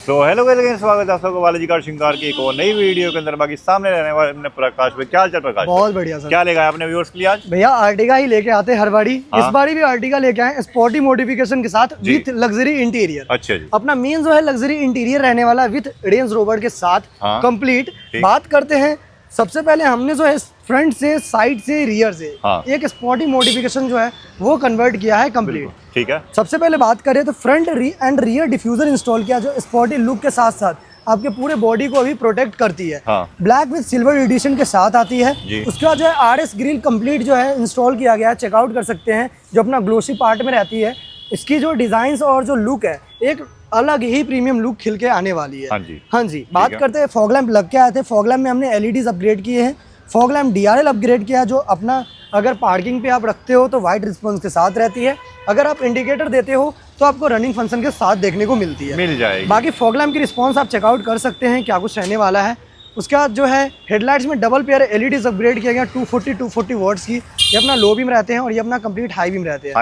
तो hello guys, स्वागत है आप सबको बालाजी कार श्रृंगार की एक और नई वीडियो के अंदर। बाकी सामने रहने वाले अपने प्रकाश भाई, क्या हाल चाल प्रकाश? बहुत बढ़िया सर। क्या लेगा आपने व्यूअर्स के लिए आज? भैया आर्टिगा ही लेके आते हैं हर बारी। हाँ? इस बारी भी आर्टिगा लेके आए स्पोर्टी मॉडिफिकेशन के साथ विथ लग्जरी इंटीरियर। अच्छा जी। अपना मेन जो है लग्जरी इंटीरियर रहने वाला है विथ रेंज रोवर के साथ हाँ? कंप्लीट। बात करते हैं सबसे पहले हमने जो है फ्रंट से, साइड से, रियर से एक स्पोर्टी मॉडिफिकेशन जो है वो कन्वर्ट किया है कंप्लीट। ठीक है। सबसे पहले बात करें तो front end rear diffuser install किया जो स्पोर्टी लुक के साथ साथ आपके पूरे बॉडी को भी प्रोटेक्ट करती है। ब्लैक विद सिल्वर एडिशन के साथ आती है। उसके बाद जो है आरएस ग्रिल कंप्लीट जो है इंस्टॉल किया गया है, चेकआउट कर सकते हैं, जो अपना ग्लोसी पार्ट में रहती है। इसकी जो डिजाइन और जो लुक है एक अलग ही प्रीमियम लुक खिल के आने वाली है। हाँ जी। बात करते हैं फॉग लैंप लग के आए थे। फॉग लैंप में हमने एलईडीज अपग्रेड किए हैं। फॉग लैंप डीआरएल अपग्रेड किया, जो अपना अगर पार्किंग पे आप रखते हो तो वाइट रिस्पॉन्स के साथ रहती है। अगर आप इंडिकेटर देते हो तो आपको रनिंग फंक्शन के साथ देखने को मिलती है, मिल जाएगी। बाकी फॉग लैंप की रिस्पॉन्स आप चेकआउट कर सकते हैं क्या कुछ रहने वाला है। उसके बाद जो है हेडलाइट्स में डबल पेयर एलईडीज अपग्रेड किया गया 240 वॉट्स की। ये अपना लो बीम रहते हैं और ये अपना कंप्लीट हाई बीम रहते हैं।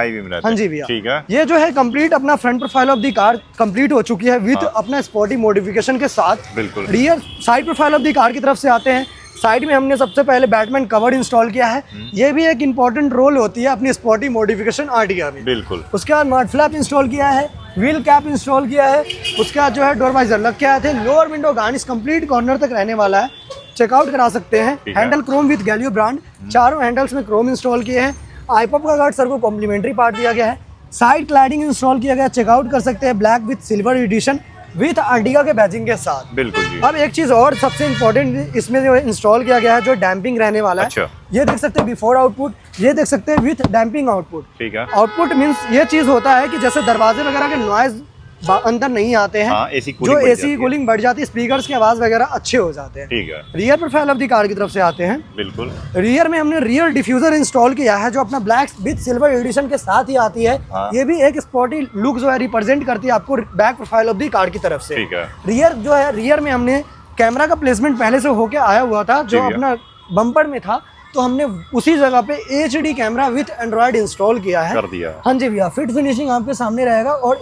हाँ जी भैया, ठीक है। ये जो है कंप्लीट अपना front profile of the car complete हो चुकी है विद अपना स्पोर्टी मॉडिफिकेशन के साथ। बिल्कुल। Rear side profile of the car की तरफ से आते हैं। साइड में हमने सबसे पहले बैटमैन कवर इंस्टॉल किया है। ये भी एक इंपॉर्टेंट रोल होती है अपनी स्पोर्टी मॉडिफिकेशन आर्टिगा में। बिल्कुल। उसके बाद मड फ्लैप इंस्टॉल किया है, व्हील कैप इंस्टॉल किया है। उसके बाद जो है डोर वाइजर लग के आए थे। Lower window garnish complete corner तक रहने वाला है, चेकआउट करा सकते हैं। हैंडल क्रोम विद गैलियो ब्रांड, चारों हैंडल्स में क्रोम इंस्टॉल किए हैं। आईपॉप का गार्ड सर को कॉम्प्लीमेंट्री पार्ट दिया गया है। साइड क्लैडिंग इंस्टॉल किया गया, चेकआउट कर सकते हैं, black with silver edition with Ertiga के बैजिंग के साथ। बिल्कुल जी। अब एक चीज और सबसे इम्पोर्टेंट इसमें जो इंस्टॉल किया गया है जो डैम्पिंग रहने वाला है। अच्छा। ये देख सकते हैं बिफोर आउटपुट, ये देख सकते हैं विथ डैम्पिंग आउटपुट। ठीक है। आउटपुट मींस ये चीज होता है कि जैसे दरवाजे वगैरह के नॉइज अंदर नहीं आते हैं। जो एसी कूलिंग बढ़ जाती है, स्पीकर्स की आवाज वगैरह अच्छे हो जाते हैं। ठीक है। Rear profile of the car की तरफ से आते हैं। बिल्कुल। रियर में हमने रियर डिफ्यूजर इंस्टॉल किया है जो अपना ब्लैक विद सिल्वर एडिशन के साथ ही आती है। ये भी एक स्पोर्टी लुक जो है रिप्रेजेंट करती है आपको back profile of the car की तरफ से। ठीक है। रियर जो है, रियर में हमने कैमरा का प्लेसमेंट पहले से होके आया हुआ था जो अपना बम्पर में था, तो हमने उसी जगह पे HD camera with Android install किया है, कर दिया। हाँ जी भैया, फिट फिनिशिंग आपके सामने रहेगा और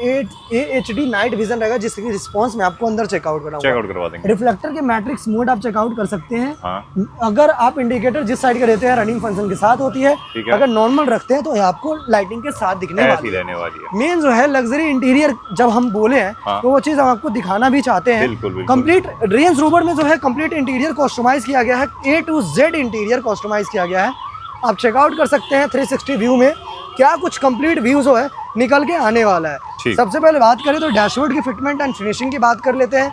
HD नाइट विजन रहेगा जिसकी रिस्पांस में आपको अंदर चेकआउट करवा देंगे। रिफ्लेक्टर के मैट्रिक्स मोड आप चेकआउट कर सकते हैं। अगर आप इंडिकेटर जिस साइड का देते हैं रनिंग फंक्शन के साथ होती है, अगर नॉर्मल रखते हैं तो आपको लाइटिंग के साथ दिखने वाली है। मेन जो है लग्जरी इंटीरियर जब हम बोले हैं तो वो चीज हम आपको दिखाना भी चाहते हैं। कंप्लीट रेंज रोवर में जो है कंप्लीट इंटीरियर कस्टमाइज किया गया है, A to Z interior customize किया गया है। आप चेकआउट कर सकते हैं 360 व्यू में क्या कुछ कंप्लीट व्यू जो है निकल के आने वाला है। सबसे पहले बात करें तो डैशबोर्ड की फिटमेंट एंड फिनिशिंग की बात कर लेते हैं।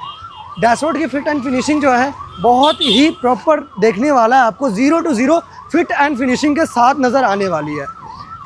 डैशबोर्ड की फिट एंड फिनिशिंग जो है बहुत ही प्रॉपर देखने वाला है, आपको 0 to 0 फिट एंड फिनिशिंग के साथ नजर आने वाली है।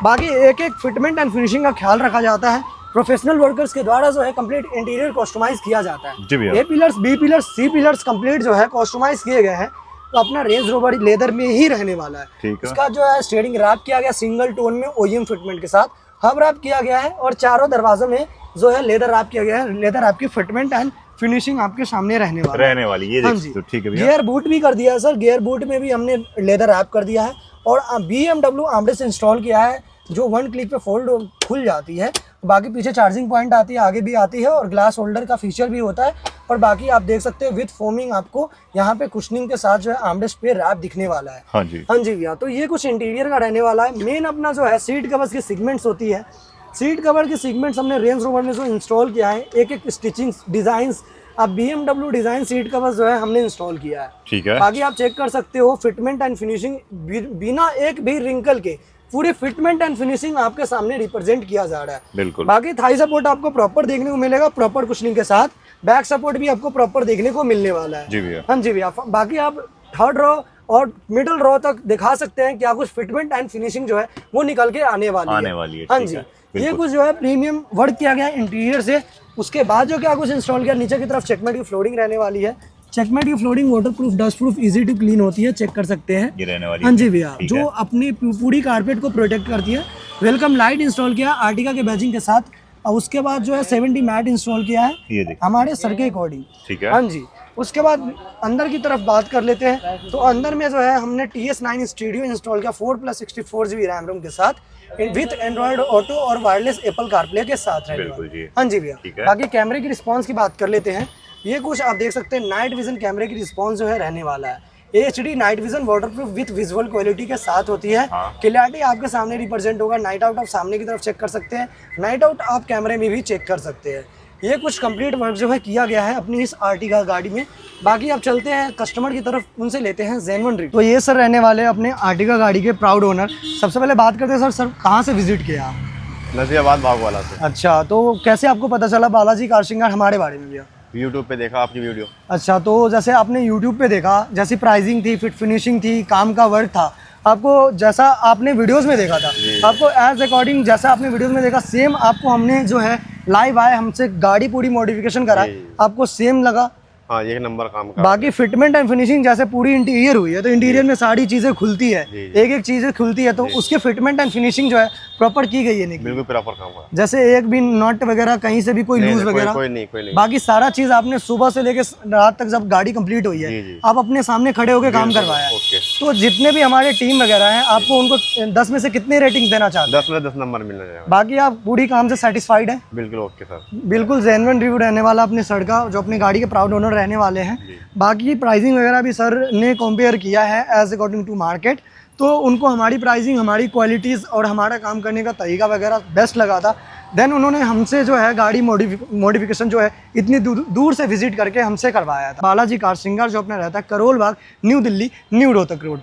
बाकी एक एक फिटमेंट एंड फिनिशिंग का ख्याल रखा जाता है। प्रोफेशनल वर्कर्स के द्वारा जो है कंप्लीट इंटीरियर कस्टमाइज किया जाता है। A pillars, B pillars, C pillars complete जो है कस्टमाइज किए गए हैं, तो अपना रेंज रोवर लेदर में ही रहने वाला है। इसका जो है स्टीयरिंग रैप किया गया सिंगल टोन में OEM फिटमेंट के साथ, हब रैप किया गया है और चारों दरवाजों में जो है लेदर रैप किया गया है। लेदर रैप की फिटमेंट एंड फिनिशिंग आपके सामने रहने वाली ये हाँ जी। ठीक है। गियर बूट भी कर दिया है सर, गियर बूट में भी हमने लेदर रैप कर दिया है और BMW आर्मरेस्ट इंस्टॉल किया है जो 1 क्लिक पे फोल्ड खुल जाती है। बाकी पीछे चार्जिंग पॉइंट आती है, आगे भी आती है और ग्लास होल्डर का फीचर भी होता है। और बाकी आप देख सकते हैं विद फोमिंग आपको यहाँ पे कुशनिंग के साथ जो है आर्मरेस्ट पे रैप दिखने वाला है। हाँ जी भैया, तो ये कुछ इंटीरियर का रहने वाला है। मेन अपना जो है सीट कवर्स की सेगमेंट्स होती है, सीट कवर की सेगमेंट्स हमने रेंज रोवर में जो इंस्टॉल किया है, एक एक स्टिचिंग डिजाइन अब BMW डिजाइन सीट कवर्स जो है हमने इंस्टॉल किया है। ठीक है। बाकी आप चेक कर सकते हो फिटमेंट एंड फिनिशिंग बिना एक भी रिंकल के पूरी फिटमेंट एंड फिनिशिंग आपके सामने रिप्रेजेंट किया जा रहा है। बिल्कुल। बाकी थाई सपोर्ट आपको प्रॉपर देखने को मिलेगा, प्रॉपर कुशनिंग के साथ। बैक सपोर्ट भी आपको प्रॉपर देखने को मिलने वाला है। जी भैया। हाँ जी भैया। बाकी आप थर्ड रो और मिडिल रो तक दिखा सकते हैं क्या कुछ फिटमेंट एंड फिनिशिंग जो है वो निकल के आने वाली है। हाँ जी। ये कुछ जो है प्रीमियम वर्क किया गया इंटीरियर से। उसके बाद जो क्या कुछ इंस्टॉल किया, नीचे की तरफ चेकमेट की फ्लोरिंग रहने वाली है। चेकमेट की flooring waterproof, dustproof, easy to clean होती है, चेक कर सकते हैं। ये रहने वाली। हाँ जी भैया, जो अपनी पूरी कारपेट को प्रोटेक्ट करती है। वेलकम लाइट इंस्टॉल किया आर्टिगा के बैजिंग के साथ और उसके बाद जो है 70 मैट इंस्टॉल किया है हमारे सर के अकॉर्डिंग। ठीक है। हाँ जी। उसके बाद अंदर की तरफ बात कर लेते हैं। तो अंदर में जो है हमने TS9 स्टूडियो इंस्टॉल किया 4+64 GB रैम रोम के साथ विथ एंड्रॉइड ऑटो और वायरलेस एप्पल कारप्ले के साथ रहने वाला। हाँ जी भैया। बाकी कैमरे की रिस्पांस की बात कर लेते हैं। ये कुछ आप देख सकते हैं नाइट विजन कैमरे की रिस्पांस जो है रहने वाला है। HD night vision waterproof with visual quality के साथ होती है। क्लैरिटी आपके सामने रिप्रेजेंट होगा। नाइट आउट आप सामने की तरफ चेक कर सकते हैं, नाइट आउट आप कैमरे में भी चेक कर सकते हैं। ये कुछ कंप्लीट वर्क जो है किया गया है अपनी इस आर्टिगा गाड़ी में। बाकी आप चलते हैं कस्टमर की तरफ, उनसे लेते हैं जेन्युइन रिव्यू। तो ये सर रहने वाले अपने आर्टिगा गाड़ी के प्राउड ओनर। सबसे पहले बात करते हैं सर कहाँ से विजिट किया आप? नजीराबाद बागवाला से। अच्छा, तो कैसे आपको पता चला बालाजी कार श्रृंगार हमारे बारे में भैया? यूट्यूब पे देखा आपकी वीडियो। अच्छा, तो जैसे आपने यूट्यूब पे देखा, जैसी प्राइसिंग थी, फिट फिनिशिंग थी, काम का वर्क था, आपको जैसा आपने वीडियोस में देखा था, आपको एज अकॉर्डिंग जैसा आपने वीडियोस में देखा सेम आपको हमने जो है लाइव आए हमसे गाड़ी पूरी मॉडिफिकेशन करा, आपको सेम लगा? हाँ, एक नंबर काम का। बाकी फिटमेंट एंड फिनिशिंग जैसे पूरी इंटीरियर हुई है, तो इंटीरियर में सारी चीजें खुलती है, एक एक चीजें खुलती है, तो उसके फिटमेंट एंड फिनिशिंग जो है प्रॉपर की गई है। नहीं, बिल्कुल प्रॉपर काम हुआ। जैसे एक भी नट वगैरह कहीं से भी कोई लूज वगैरह कोई नहीं। बाकी सारा चीज आपने सुबह से लेके रात तक जब गाड़ी कंप्लीट हुई है आप अपने सामने खड़े होकर काम करवाया है। तो जितने भी हमारे टीम वगैरह हैं आपको उनको 10 में से कितने रेटिंग देना चाहते हैं? 10 में 10 नंबर मिलना चाहिए। बाकी आप पूरी काम से सेटिस्फाइड है? बिल्कुल ओके सर। बिल्कुल जेन्युइन रिव्यू रहने वाला अपने सर का, जो अपनी गाड़ी के प्राउड ओनर रहने वाले हैं। बाकी प्राइसिंग वगैरह भी सर ने कंपेयर किया है एज अकॉर्डिंग टू मार्केट, तो उनको हमारी प्राइसिंग, हमारी क्वालिटीज़ और हमारा काम करने का तरीका वगैरह बेस्ट लगा था। देन उन्होंने हमसे जो है गाड़ी मॉडिफिकेशन जो है इतनी दूर से विजिट करके हमसे करवाया था। बालाजी कार श्रृंगार जो अपना रहता है Karol Bagh, new Delhi, new Rohtak road.